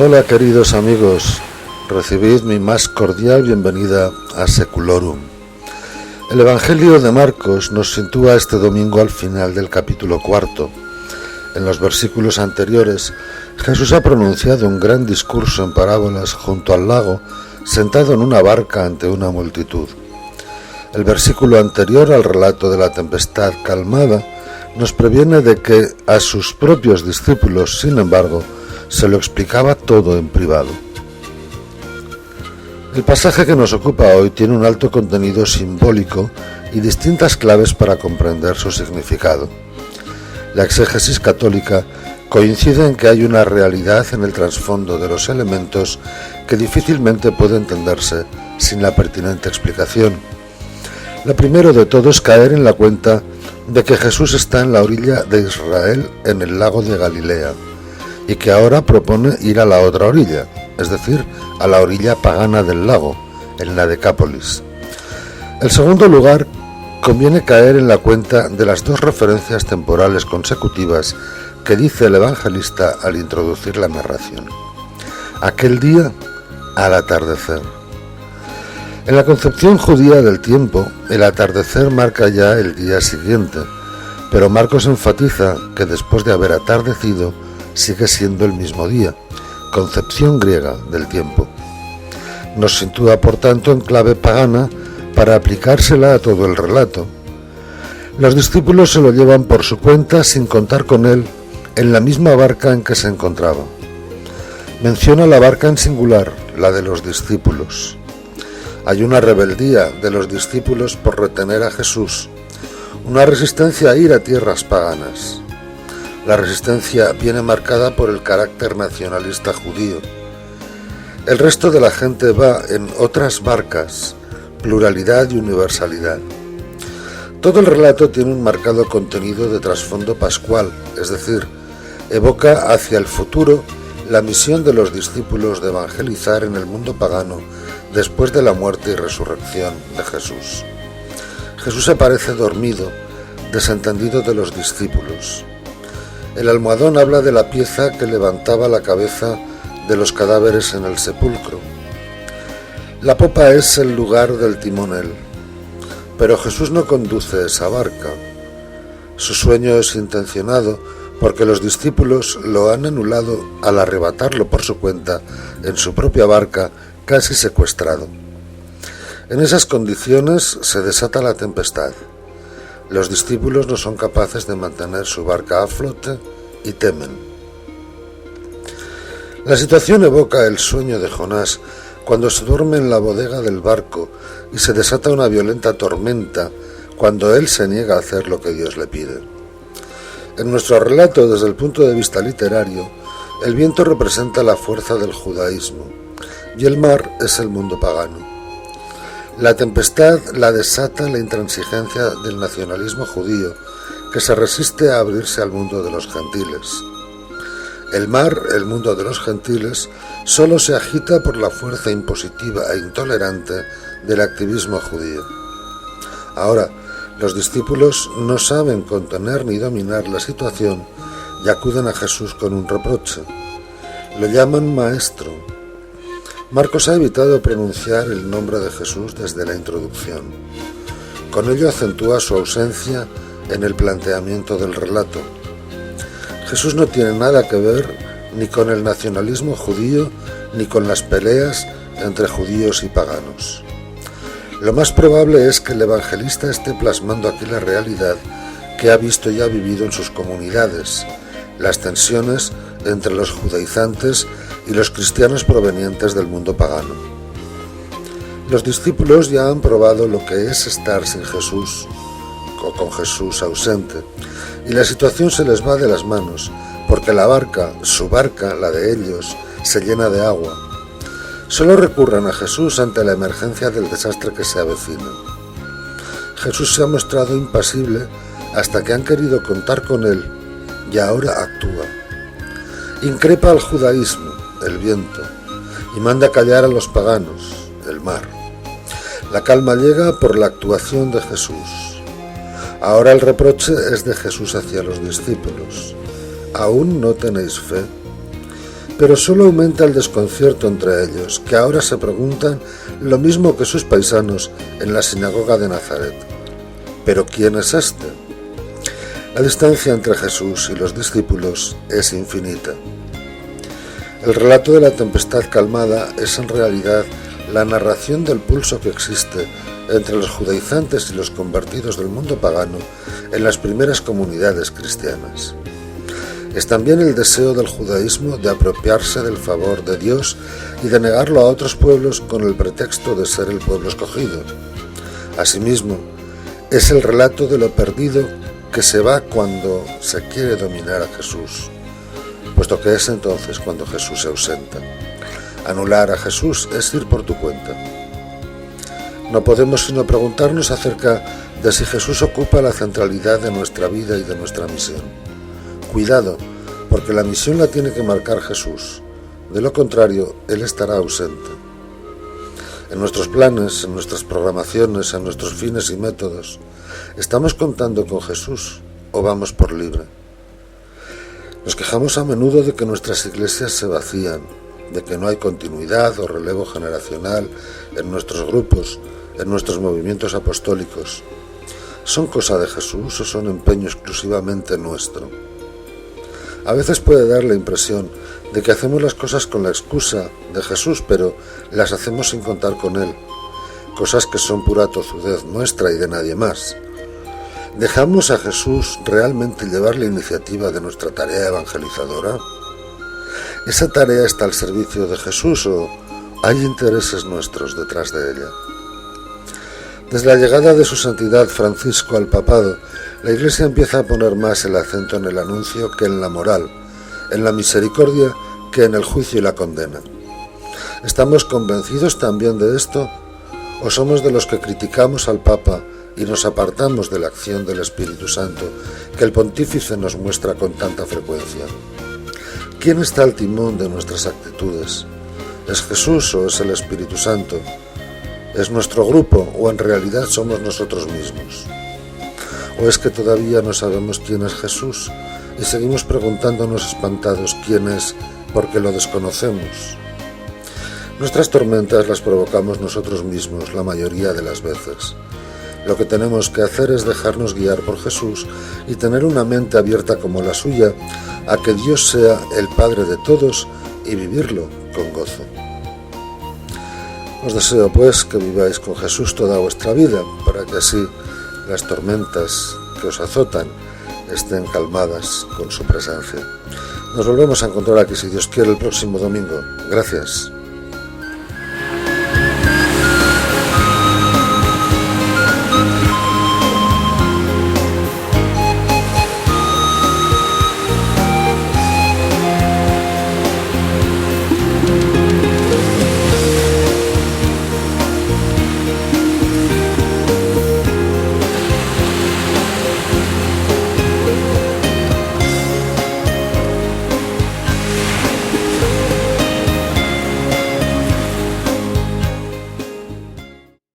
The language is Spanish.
Hola queridos amigos, recibid mi más cordial bienvenida a Seculorum. El Evangelio de Marcos nos sitúa este domingo al final del capítulo 4. En los versículos anteriores, Jesús ha pronunciado un gran discurso en parábolas junto al lago, sentado en una barca ante una multitud. El versículo anterior al relato de la tempestad calmada nos previene de que a sus propios discípulos, sin embargo, se lo explicaba todo en privado. El pasaje que nos ocupa hoy tiene un alto contenido simbólico y distintas claves para comprender su significado. La exégesis católica coincide en que hay una realidad en el trasfondo de los elementos que difícilmente puede entenderse sin la pertinente explicación. La primera de todo es caer en la cuenta de que Jesús está en la orilla de Israel en el lago de Galilea y que ahora propone ir a la otra orilla, es decir, a la orilla pagana del lago, en la Decápolis. En segundo lugar, conviene caer en la cuenta de las dos referencias temporales consecutivas que dice el evangelista al introducir la narración. Aquel día, al atardecer. En la concepción judía del tiempo, el atardecer marca ya el día siguiente, pero Marcos enfatiza que después de haber atardecido, sigue siendo el mismo día, concepción griega del tiempo. Nos sitúa, por tanto, en clave pagana para aplicársela a todo el relato. Los discípulos se lo llevan por su cuenta sin contar con él en la misma barca en que se encontraba. Menciona la barca en singular, la de los discípulos. Hay una rebeldía de los discípulos por retener a Jesús, una resistencia a ir a tierras paganas. La resistencia viene marcada por el carácter nacionalista judío. El resto de la gente va en otras barcas, pluralidad y universalidad. Todo el relato tiene un marcado contenido de trasfondo pascual, es decir, evoca hacia el futuro la misión de los discípulos de evangelizar en el mundo pagano después de la muerte y resurrección de Jesús. Jesús aparece dormido, desentendido de los discípulos. El almohadón habla de la pieza que levantaba la cabeza de los cadáveres en el sepulcro. La popa es el lugar del timonel, pero Jesús no conduce esa barca. Su sueño es intencionado porque los discípulos lo han anulado al arrebatarlo por su cuenta en su propia barca, casi secuestrado. En esas condiciones se desata la tempestad. Los discípulos no son capaces de mantener su barca a flote y temen. La situación evoca el sueño de Jonás cuando se duerme en la bodega del barco y se desata una violenta tormenta cuando él se niega a hacer lo que Dios le pide. En nuestro relato, desde el punto de vista literario, el viento representa la fuerza del judaísmo y el mar es el mundo pagano. La tempestad la desata la intransigencia del nacionalismo judío, que se resiste a abrirse al mundo de los gentiles. El mar, el mundo de los gentiles, solo se agita por la fuerza impositiva e intolerante del activismo judío. Ahora, los discípulos no saben contener ni dominar la situación y acuden a Jesús con un reproche. Lo llaman maestro. Marcos ha evitado pronunciar el nombre de Jesús desde la introducción. Con ello acentúa su ausencia en el planteamiento del relato. Jesús no tiene nada que ver ni con el nacionalismo judío ni con las peleas entre judíos y paganos. Lo más probable es que el evangelista esté plasmando aquí la realidad que ha visto y ha vivido en sus comunidades, las tensiones entre los judaizantes y los cristianos provenientes del mundo pagano. Los discípulos ya han probado lo que es estar sin Jesús o con Jesús ausente, y la situación se les va de las manos, porque la barca, su barca, la de ellos, se llena de agua. Solo recurren a Jesús ante la emergencia del desastre que se avecina. Jesús se ha mostrado impasible hasta que han querido contar con él, y ahora actúa. Increpa al judaísmo, el viento, y manda callar a los paganos, el mar. La calma llega por la actuación de Jesús. Ahora el reproche es de Jesús hacia los discípulos. ¿Aún no tenéis fe? pero solo aumenta el desconcierto entre ellos, que ahora se preguntan lo mismo que sus paisanos en la sinagoga de Nazaret. ¿Pero quién es este? La distancia entre Jesús y los discípulos es infinita. El relato de la tempestad calmada es en realidad la narración del pulso que existe entre los judaizantes y los convertidos del mundo pagano en las primeras comunidades cristianas. Es también el deseo del judaísmo de apropiarse del favor de Dios y de negarlo a otros pueblos con el pretexto de ser el pueblo escogido. Asimismo, es el relato de lo perdido que se va cuando se quiere dominar a Jesús, puesto que es entonces cuando Jesús se ausenta. Anular a Jesús es ir por tu cuenta. No podemos sino preguntarnos acerca de si Jesús ocupa la centralidad de nuestra vida y de nuestra misión. Cuidado, porque la misión la tiene que marcar Jesús. De lo contrario, Él estará ausente. En nuestros planes, en nuestras programaciones, en nuestros fines y métodos, ¿estamos contando con Jesús o vamos por libre? Nos quejamos a menudo de que nuestras iglesias se vacían, de que no hay continuidad o relevo generacional en nuestros grupos, en nuestros movimientos apostólicos. ¿Son cosa de Jesús o son empeño exclusivamente nuestro? A veces puede dar la impresión de que hacemos las cosas con la excusa de Jesús, pero las hacemos sin contar con Él, cosas que son pura tozudez nuestra y de nadie más. ¿Dejamos a Jesús realmente llevar la iniciativa de nuestra tarea evangelizadora? ¿Esa tarea está al servicio de Jesús o hay intereses nuestros detrás de ella? Desde la llegada de su santidad Francisco al papado, la Iglesia empieza a poner más el acento en el anuncio que en la moral, en la misericordia que en el juicio y la condena. ¿Estamos convencidos también de esto? ¿O somos de los que criticamos al Papa y nos apartamos de la acción del Espíritu Santo que el pontífice nos muestra con tanta frecuencia? ¿Quién está al timón de nuestras actitudes? ¿Es Jesús o es el Espíritu Santo? ¿Es nuestro grupo o en realidad somos nosotros mismos? ¿O es que todavía no sabemos quién es Jesús y seguimos preguntándonos espantados quién es porque lo desconocemos? Nuestras tormentas las provocamos nosotros mismos la mayoría de las veces. Lo que tenemos que hacer es dejarnos guiar por Jesús y tener una mente abierta como la suya a que Dios sea el Padre de todos y vivirlo con gozo. Os deseo pues que viváis con Jesús toda vuestra vida, para que así las tormentas que os azotan estén calmadas con su presencia. Nos volvemos a encontrar aquí, si Dios quiere, el próximo domingo. Gracias.